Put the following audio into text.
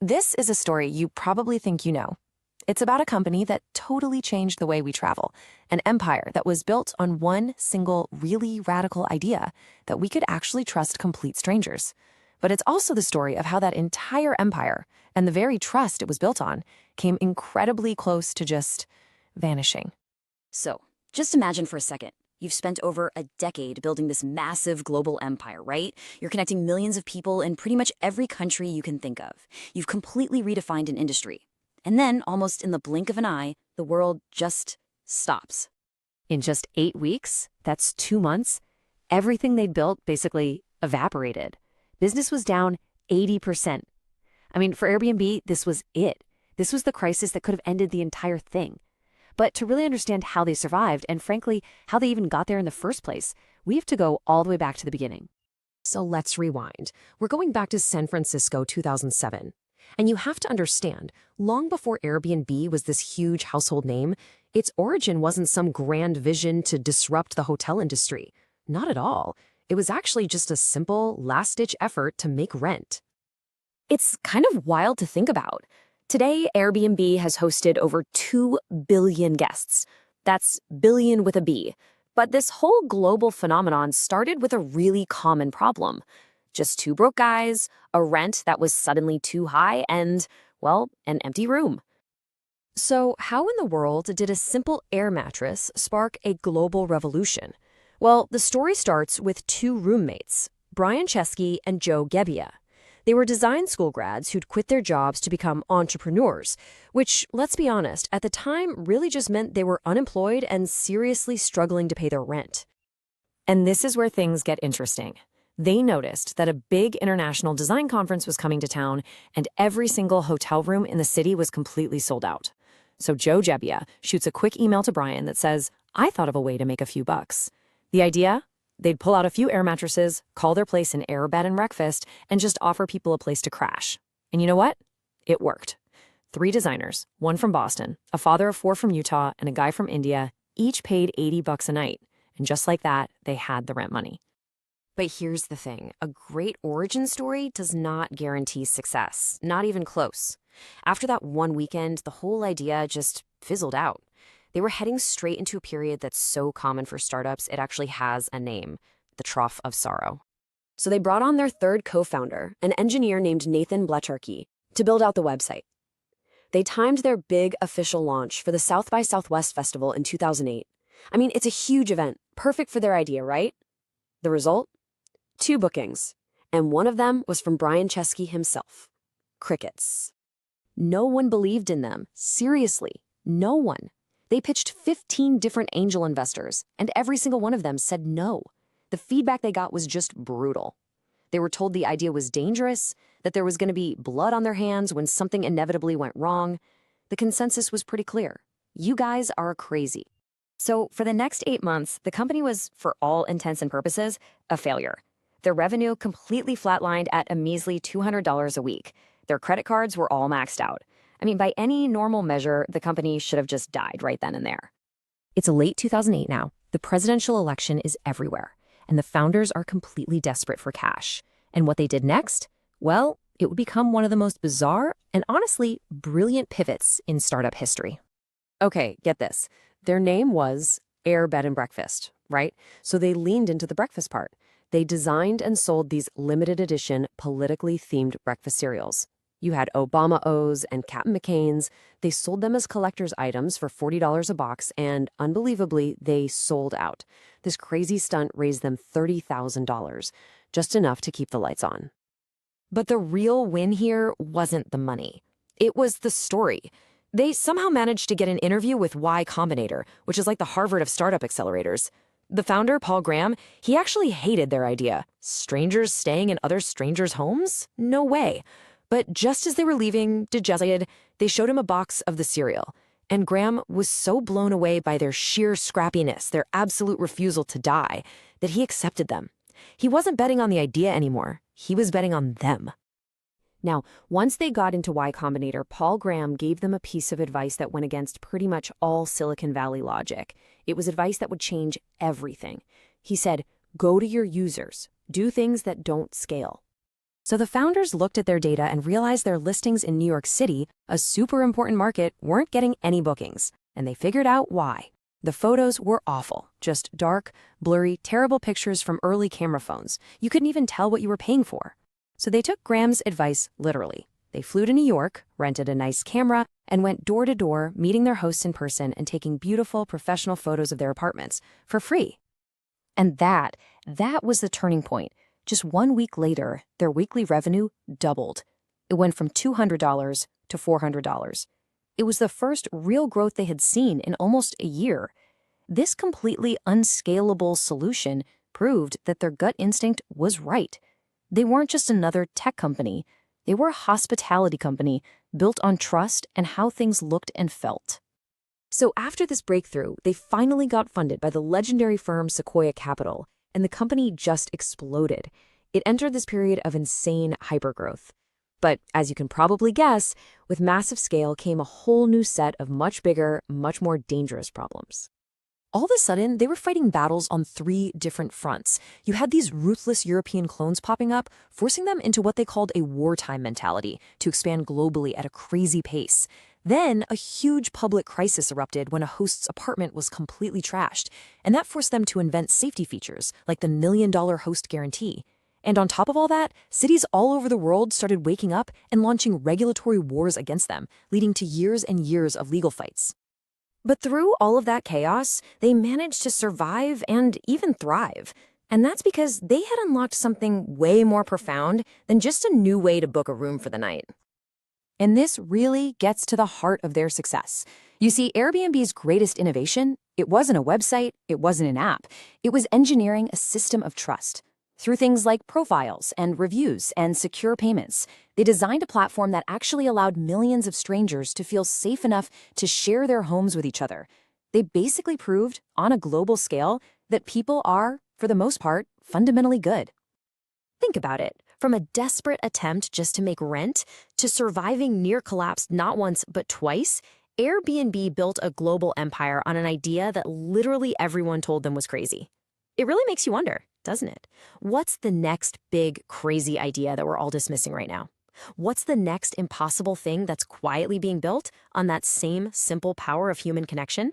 This is a story you probably think you know. It's about a company that totally changed the way we travel, an empire that was built on one single, really radical idea that we could actually trust complete strangers. But it's also the story of how that entire empire, and the very trust it was built on, came incredibly close to just vanishing. So, just imagine for a second. You've spent over a decade building this massive global empire, right? You're connecting millions of people in pretty much every country you can think of. You've completely redefined an industry. And then, almost in the blink of an eye, the world just stops. In just 8 weeks, that's 2 months, everything they'd built basically evaporated. Business was down 80%. I mean, for Airbnb, this was it. This was the crisis that could have ended the entire thing. But to really understand how they survived, and frankly, how they even got there in the first place, we have to go all the way back to the beginning. So let's rewind. We're going back to San Francisco 2007. And you have to understand, long before Airbnb was this huge household name, its origin wasn't some grand vision to disrupt the hotel industry. Not at all. It was actually just a simple, last-ditch effort to make rent. It's kind of wild to think about. Today, Airbnb has hosted over 2 billion guests. That's billion with a B. But this whole global phenomenon started with a really common problem. Just two broke guys, a rent that was suddenly too high, and, well, an empty room. So how in the world did a simple air mattress spark a global revolution? Well, the story starts with two roommates, Brian Chesky and Joe Gebbia. They were design school grads who'd quit their jobs to become entrepreneurs, which, let's be honest, at the time really just meant they were unemployed and seriously struggling to pay their rent. And this is where things get interesting. They noticed that a big international design conference was coming to town, and every single hotel room in the city was completely sold out. So Joe Gebbia shoots a quick email to Brian that says, "I thought of a way to make a few bucks." The idea? They'd pull out a few air mattresses, call their place an air bed and breakfast, and just offer people a place to crash. And you know what? It worked. 3 designers, one from Boston, a father of 4 from Utah, and a guy from India, each paid $80 a night. And just like that, they had the rent money. But here's the thing. A great origin story does not guarantee success, not even close. After that one weekend, the whole idea just fizzled out. They were heading straight into a period that's so common for startups, it actually has a name, the trough of sorrow. So they brought on their third co-founder, an engineer named Nathan Blecharkey, to build out the website. They timed their big official launch for the South by Southwest Festival in 2008. I mean, it's a huge event, perfect for their idea, right? The result? 2 bookings, and one of them was from Brian Chesky himself. Crickets. No one believed in them. Seriously, no one. They pitched 15 different angel investors, and every single one of them said no. The feedback they got was just brutal. They were told the idea was dangerous, that there was going to be blood on their hands when something inevitably went wrong. The consensus was pretty clear. You guys are crazy. So for the next 8 months, the company was, for all intents and purposes, a failure. Their revenue completely flatlined at a measly $200 a week. Their credit cards were all maxed out. I mean, by any normal measure, the company should have just died right then and there. It's late 2008 now. The presidential election is everywhere, and the founders are completely desperate for cash. And what they did next? Well, it would become one of the most bizarre and honestly brilliant pivots in startup history. Okay, get this. Their name was Air Bed and Breakfast, right? So they leaned into the breakfast part. They designed and sold these limited edition, politically themed breakfast cereals. You had Obama O's and Captain McCain's. They sold them as collector's items for $40 a box, and unbelievably, they sold out. This crazy stunt raised them $30,000, just enough to keep the lights on. But the real win here wasn't the money. It was the story. They somehow managed to get an interview with Y Combinator, which is like the Harvard of startup accelerators. The founder, Paul Graham, he actually hated their idea. Strangers staying in other strangers' homes? No way. But just as they were leaving, dejected, they showed him a box of the cereal. And Graham was so blown away by their sheer scrappiness, their absolute refusal to die, that he accepted them. He wasn't betting on the idea anymore. He was betting on them. Now, once they got into Y Combinator, Paul Graham gave them a piece of advice that went against pretty much all Silicon Valley logic. It was advice that would change everything. He said, go to your users. Do things that don't scale. So the founders looked at their data and realized their listings in New York City, a super important market, weren't getting any bookings. And they figured out why. The photos were awful. Just dark, blurry, terrible pictures from early camera phones. You couldn't even tell what you were paying for. So they took Graham's advice literally. They flew to New York, rented a nice camera, and went door to door, meeting their hosts in person and taking beautiful, professional photos of their apartments for free. And that was the turning point. Just 1 week later, their weekly revenue doubled. It went from $200 to $400. It was the first real growth they had seen in almost a year. This completely unscalable solution proved that their gut instinct was right. They weren't just another tech company. They were a hospitality company built on trust and how things looked and felt. So after this breakthrough, they finally got funded by the legendary firm Sequoia Capital, and the company just exploded. It entered this period of insane hypergrowth. But as you can probably guess, with massive scale came a whole new set of much bigger, much more dangerous problems. All of a sudden, they were fighting battles on 3 different fronts. You had these ruthless European clones popping up, forcing them into what they called a wartime mentality to expand globally at a crazy pace. Then, a huge public crisis erupted when a host's apartment was completely trashed, and that forced them to invent safety features like the $1 million host guarantee. And on top of all that, cities all over the world started waking up and launching regulatory wars against them, leading to years and years of legal fights. But through all of that chaos, they managed to survive and even thrive. And that's because they had unlocked something way more profound than just a new way to book a room for the night. And this really gets to the heart of their success. You see, Airbnb's greatest innovation, it wasn't a website, it wasn't an app. It was engineering a system of trust. Through things like profiles and reviews and secure payments, they designed a platform that actually allowed millions of strangers to feel safe enough to share their homes with each other. They basically proved, on a global scale, that people are, for the most part, fundamentally good. Think about it. From a desperate attempt just to make rent to surviving near collapse not once but twice, Airbnb built a global empire on an idea that literally everyone told them was crazy. It really makes you wonder, doesn't it? What's the next big, crazy idea that we're all dismissing right now? What's the next impossible thing that's quietly being built on that same simple power of human connection?